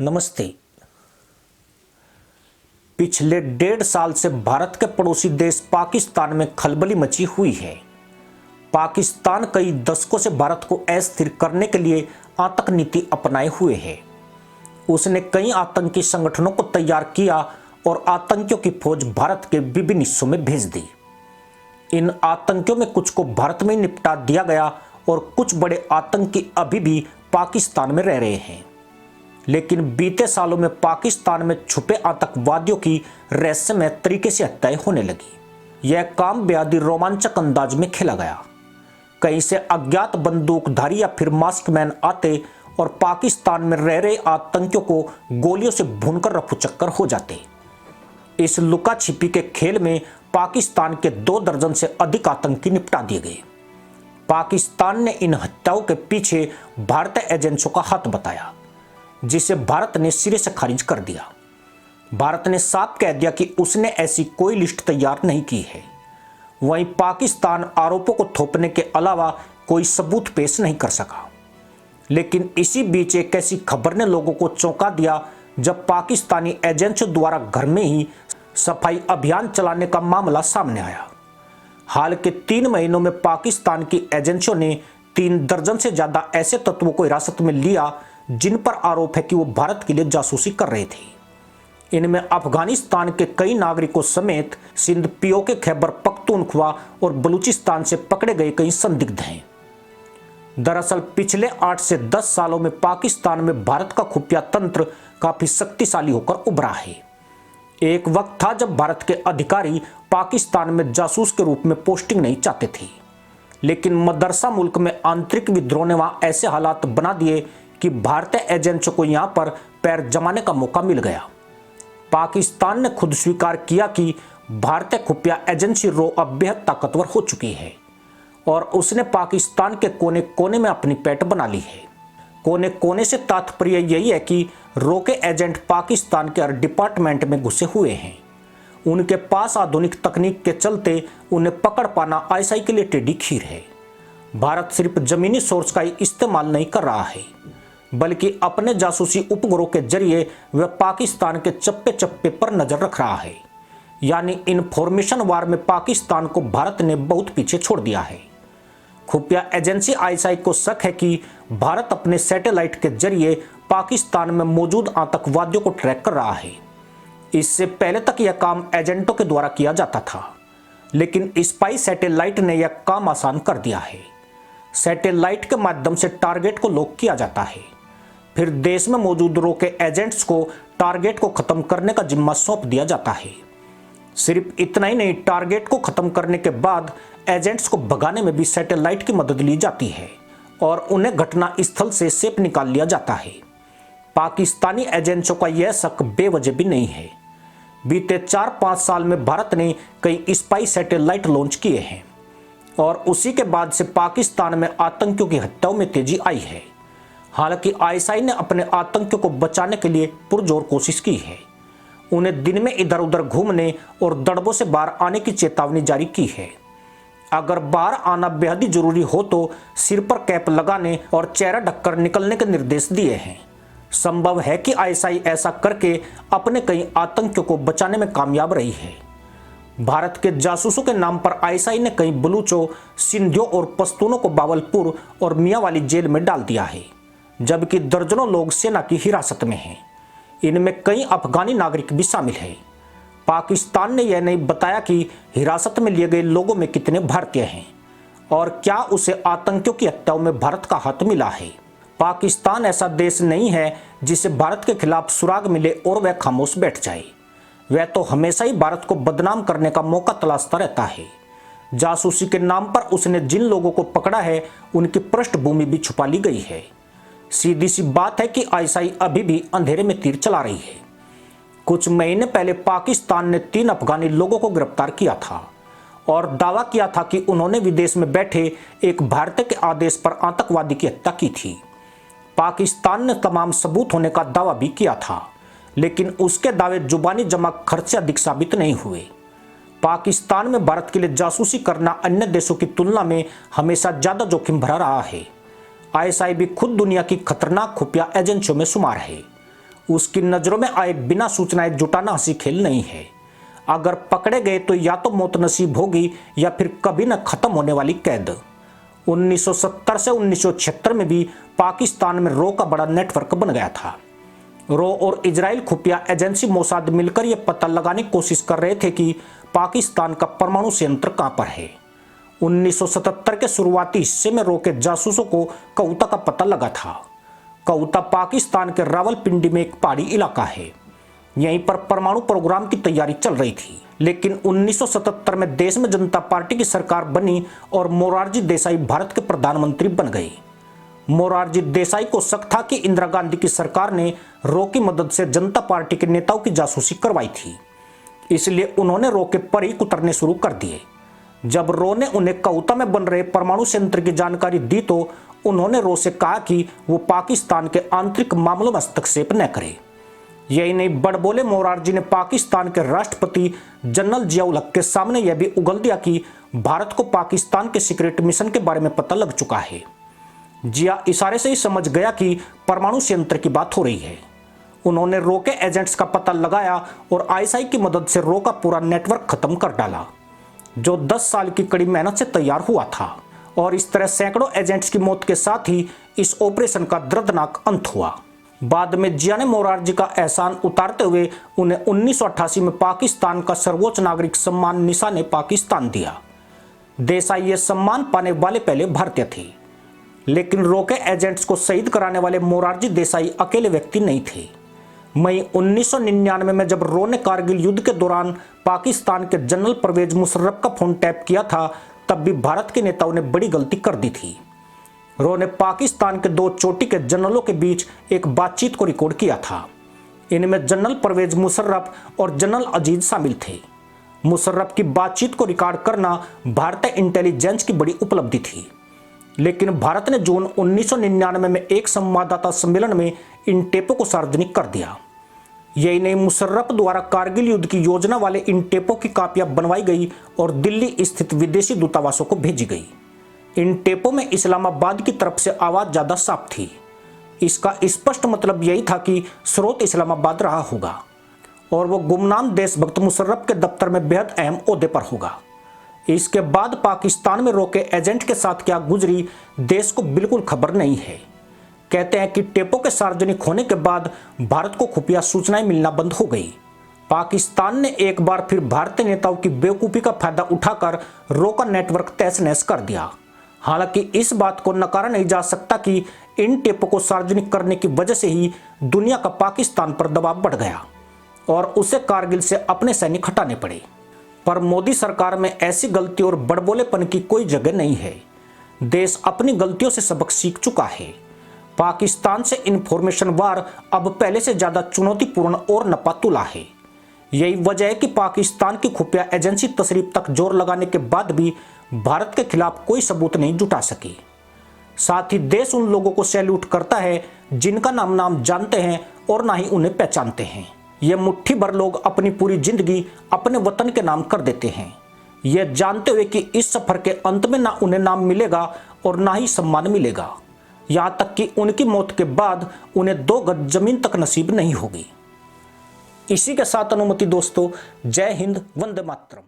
नमस्ते। पिछले 1.5 साल से भारत के पड़ोसी देश पाकिस्तान में खलबली मची हुई है। पाकिस्तान कई दशकों से भारत को अस्थिर करने के लिए आतंक नीति अपनाए हुए है। उसने कई आतंकी संगठनों को तैयार किया और आतंकियों की फौज भारत के विभिन्न हिस्सों में भेज दी। इन आतंकियों में कुछ को भारत में निपटा दिया गया और कुछ बड़े आतंकी अभी भी पाकिस्तान में रह रहे हैं। लेकिन बीते सालों में पाकिस्तान में छुपे आतंकवादियों की रहस्यमय तरीके से हत्याएं होने लगी। यह काम बेहद रोमांचक अंदाज में खेला गया। कहीं से अज्ञात बंदूकधारी या फिर मास्कमैन आते और पाकिस्तान में रह रहे आतंकियों को गोलियों से भूनकर रफूचक्कर हो जाते। इस लुका छिपी के खेल में पाकिस्तान के 2 दर्जन से अधिक आतंकी निपटा दिए गए। पाकिस्तान ने इन हत्याओं के पीछे भारतीय एजेंसियों का हाथ बताया, जिसे भारत ने सिरे से खारिज कर दिया। भारत ने साफ कह दिया कि उसने ऐसी कोई लिस्ट तैयार नहीं की है। वहीं पाकिस्तान आरोपों को थोपने के अलावा कोई सबूत पेश नहीं कर सका। लेकिन इसी बीच एक ऐसी खबर ने लोगों को चौंका दिया जब पाकिस्तानी एजेंसियों द्वारा घर में ही सफाई अभियान चलाने का मामला सामने आया। हाल के 3 महीनों में पाकिस्तान की एजेंसियों ने 3 दर्जन से ज्यादा ऐसे तत्वों को हिरासत में लिया जिन पर आरोप है कि वो भारत के लिए जासूसी कर रहे थे। इनमें अफगानिस्तान के कई नागरिकों समेत सिंध पीओके, खैबर पख्तूनख्वा और बलूचिस्तान से पकड़े गए कई संदिग्ध हैं। दरअसल पिछले 8 से 10 सालों में पाकिस्तान में भारत का खुफिया तंत्र काफी शक्तिशाली होकर उभरा है। एक वक्त था जब भारत के अधिकारी पाकिस्तान में जासूस के रूप में पोस्टिंग नहीं चाहते थे, लेकिन मदरसा मुल्क में आंतरिक विद्रोह ने वहां ऐसे हालात बना दिए कि भारतीय एजेंसियों को यहां पर पैर जमाने का मौका मिल गया। पाकिस्तान ने खुद स्वीकार किया कि भारतीय खुफिया एजेंसी रो अब बेहद ताकतवर हो चुकी है और उसने पाकिस्तान के कोने कोने में अपनी पैठ बना ली है। कोने कोने से तात्पर्य यही है कि रो के एजेंट पाकिस्तान के हर डिपार्टमेंट में घुसे हुए हैं। उनके पास आधुनिक तकनीक के चलते उन्हें पकड़ पाना आईएसआई के लिए टेढ़ी खीर है। भारत सिर्फ जमीनी सोर्स का ही इस्तेमाल नहीं कर रहा है, बल्कि अपने जासूसी उपग्रहों के जरिए वह पाकिस्तान के चप्पे चप्पे पर नजर रख रहा है। यानी इन्फॉर्मेशन वार में पाकिस्तान को भारत ने बहुत पीछे छोड़ दिया है। खुफिया एजेंसी आईएसआई को शक है कि भारत अपने सैटेलाइट के जरिए पाकिस्तान में मौजूद आतंकवादियों को ट्रैक कर रहा है। इससे पहले तक यह काम एजेंटों के द्वारा किया जाता था, लेकिन स्पाई सैटेलाइट ने यह काम आसान कर दिया है। सैटेलाइट के माध्यम से टारगेट को लॉक किया जाता है, फिर देश में मौजूद रो के एजेंट्स को टारगेट को खत्म करने का जिम्मा सौंप दिया जाता है। सिर्फ इतना ही नहीं, टारगेट को खत्म करने के बाद एजेंट्स को भगाने में भी सैटेलाइट की मदद ली जाती है और उन्हें घटना स्थल से सेफ निकाल लिया जाता है। पाकिस्तानी एजेंसियों का यह शक बेवजह भी नहीं है। बीते 4-5 साल में भारत ने कई स्पाई सैटेलाइट लॉन्च किए हैं और उसी के बाद से पाकिस्तान में आतंकियों की हत्याओं में तेजी आई है। हालांकि आईएसआई ने अपने आतंकियों को बचाने के लिए पुरजोर कोशिश की है। उन्हें दिन में इधर उधर घूमने और दड़बों से बाहर आने की चेतावनी जारी की है। अगर बाहर आना बेहद ही जरूरी हो तो सिर पर कैप लगाने और चेहरा ढककर निकलने के निर्देश दिए हैं। संभव है कि आईएसआई ऐसा करके अपने कई आतंकियों को बचाने में कामयाब रही है। भारत के जासूसों के नाम पर आईएसआई ने कई बलूचों, सिंधियों और पश्तूनों को बावलपुर और मियांवाली जेल में डाल दिया है, जबकि दर्जनों लोग सेना की हिरासत में हैं। इनमें कई अफगानी नागरिक भी शामिल हैं। पाकिस्तान ने यह नहीं बताया कि हिरासत में लिए गए लोगों में कितने भारतीय हैं और क्या उसे आतंकियों की हत्याओं में भारत का हाथ मिला है। पाकिस्तान ऐसा देश नहीं है जिसे भारत के खिलाफ सुराग मिले और वह खामोश बैठ जाए। वह तो हमेशा ही भारत को बदनाम करने का मौका तलाशता रहता है। जासूसी के नाम पर उसने जिन लोगों को पकड़ा है उनकी पृष्ठभूमि भी छुपा ली गई है। सीधी सी बात है कि आईएसआई अभी भी अंधेरे में तीर चला रही है। कुछ महीने पहले पाकिस्तान ने 3 अफगानी लोगों को गिरफ्तार किया था और दावा किया था कि उन्होंने विदेश में बैठे एक भारतीय के आदेश पर आतंकवादी की हत्या की थी। पाकिस्तान ने तमाम सबूत होने का दावा भी किया था, लेकिन उसके दावे जुबानी जमा खर्च से अधिक साबित नहीं हुए। पाकिस्तान में भारत के लिए जासूसी करना अन्य देशों की तुलना में हमेशा ज्यादा जोखिम भरा रहा है। आईएसआई भी खुद दुनिया की खतरनाक खुफिया एजेंसियों में शुमार है। उसकी नजरों में आए बिना सूचनाएं जुटाना हंसी खेल नहीं है। अगर पकड़े गए तो या तो मौत नसीब होगी या फिर कभी न खत्म होने वाली कैद। 1970 से 1976 में भी पाकिस्तान में रो का बड़ा नेटवर्क बन गया था। रो और इजराइल खुफिया एजेंसी मोसाद मिलकर यह पता लगाने की कोशिश कर रहे थे कि पाकिस्तान का परमाणु संयंत्र कहां पर है। 1977 के शुरुआती हिस्से में रो के जासूसों को कऊता का पता लगा था। कऊता पाकिस्तान के रावलपिंडी में एक पहाड़ी इलाका है। यहीं पर परमाणु प्रोग्राम की तैयारी चल रही थी। लेकिन 1977 में देश में जनता पार्टी की सरकार बनी और मोरारजी देसाई भारत के प्रधानमंत्री बन गए। मोरारजी देसाई को शक था कि इंदिरा गांधी की सरकार ने रो की मदद से जनता पार्टी के नेताओं की जासूसी करवाई थी, इसलिए उन्होंने रो के परीख उतरने शुरू कर दिए। जब रो ने उन्हें कऊता में बन रहे परमाणु संयंत्र की जानकारी दी तो उन्होंने रो से कहा कि वो पाकिस्तान के आंतरिक मामलों में हस्तक्षेप न करे। यही नहीं, बड़बोले मोरारजी ने पाकिस्तान के राष्ट्रपति जनरल जियाउल हक के सामने यह भी उगल दिया कि भारत को पाकिस्तान के सीक्रेट मिशन के बारे में पता लग चुका है। जिया इशारे से ही समझ गया कि परमाणु संयंत्र की बात हो रही है। उन्होंने रो के एजेंट्स का पता लगाया और आईएसआई की मदद से रो का पूरा नेटवर्क खत्म कर डाला, जो 10 साल की कड़ी मेहनत से तैयार हुआ था। और इस तरह सैकड़ों एजेंट्स की मौत के साथ ही इस ऑपरेशन का दर्दनाक अंत हुआ। बाद में जिया ने मोरारजी का एहसान उतारते हुए उन्हें 1988 में पाकिस्तान का सर्वोच्च नागरिक सम्मान निशान पाकिस्तान दिया। देसाई ये सम्मान पाने वाले पहले भारतीय थे। लेकिन रो के एजेंट्स को शहीद कराने वाले मोरारजी देसाई अकेले व्यक्ति नहीं थे। मई 1999 में जब रो ने कारगिल युद्ध के दौरान पाकिस्तान के जनरल परवेज मुशर्रफ का फोन टैप किया था, तब भी भारत के नेताओं ने बड़ी गलती कर दी थी। रो ने पाकिस्तान के 2 चोटी के जनरलों के बीच एक बातचीत को रिकॉर्ड किया था। इनमें जनरल परवेज मुशर्रफ और जनरल अजीज शामिल थे। मुशर्रफ की बातचीत को रिकॉर्ड करना भारतीय इंटेलिजेंस की बड़ी उपलब्धि थी। लेकिन भारत ने जून 1999 में एक संवाददाता सम्मेलन में इन टेपों को सार्वजनिक कर दिया। यही नहीं, मुशर्रफ द्वारा कारगिल युद्ध की योजना वाले इन टेपों की कापियां बनवाई गई और दिल्ली स्थित विदेशी दूतावासों को भेजी गई। इन टेपों में इस्लामाबाद की तरफ से आवाज ज्यादा साफ थी। इसका स्पष्ट मतलब यही था कि स्रोत इस्लामाबाद रहा होगा और वो गुमनाम देशभक्त मुशर्रफ के दफ्तर में बेहद अहम ओहदे पर होगा। इसके बाद पाकिस्तान में रो के एजेंट के साथ क्या गुजरी, देश को बिल्कुल खबर नहीं है। कहते हैं कि टेपों के सार्वजनिक होने के बाद भारत को खुफिया सूचनाएं मिलना बंद हो गई। पाकिस्तान ने एक बार फिर भारतीय नेताओं की बेवकूफ़ी का फायदा उठाकर रो का नेटवर्क तहस नहस कर दिया। हालांकि इस बात को नकारा नहीं जा सकता कि इन टेपों को सार्वजनिक करने की वजह से ही दुनिया का पाकिस्तान पर दबाव बढ़ गया और उसे कारगिल से अपने सैनिक हटाने पड़े। पर मोदी सरकार में ऐसी गलती और बड़बोलेपन की कोई जगह नहीं है। देश अपनी गलतियों से सबक सीख चुका है। पाकिस्तान से इंफॉर्मेशन वार अब पहले से ज्यादा चुनौतीपूर्ण और नपातुला है। यही वजह है कि पाकिस्तान की खुफिया एजेंसी तशरीफ तक जोर लगाने के बाद भी भारत के खिलाफ कोई सबूत नहीं जुटा सकी। साथ ही देश उन लोगों को सैल्यूट करता है जिनका नाम जानते हैं और ना ही उन्हें पहचानते हैं। ये मुट्ठी भर लोग अपनी पूरी जिंदगी अपने वतन के नाम कर देते हैं, यह जानते हुए कि इस सफर के अंत में ना उन्हें नाम मिलेगा और ना ही सम्मान मिलेगा। यहाँ तक कि उनकी मौत के बाद उन्हें 2 गज जमीन तक नसीब नहीं होगी। इसी के साथ अनुमति दोस्तों, जय हिंद, वंदे मातरम।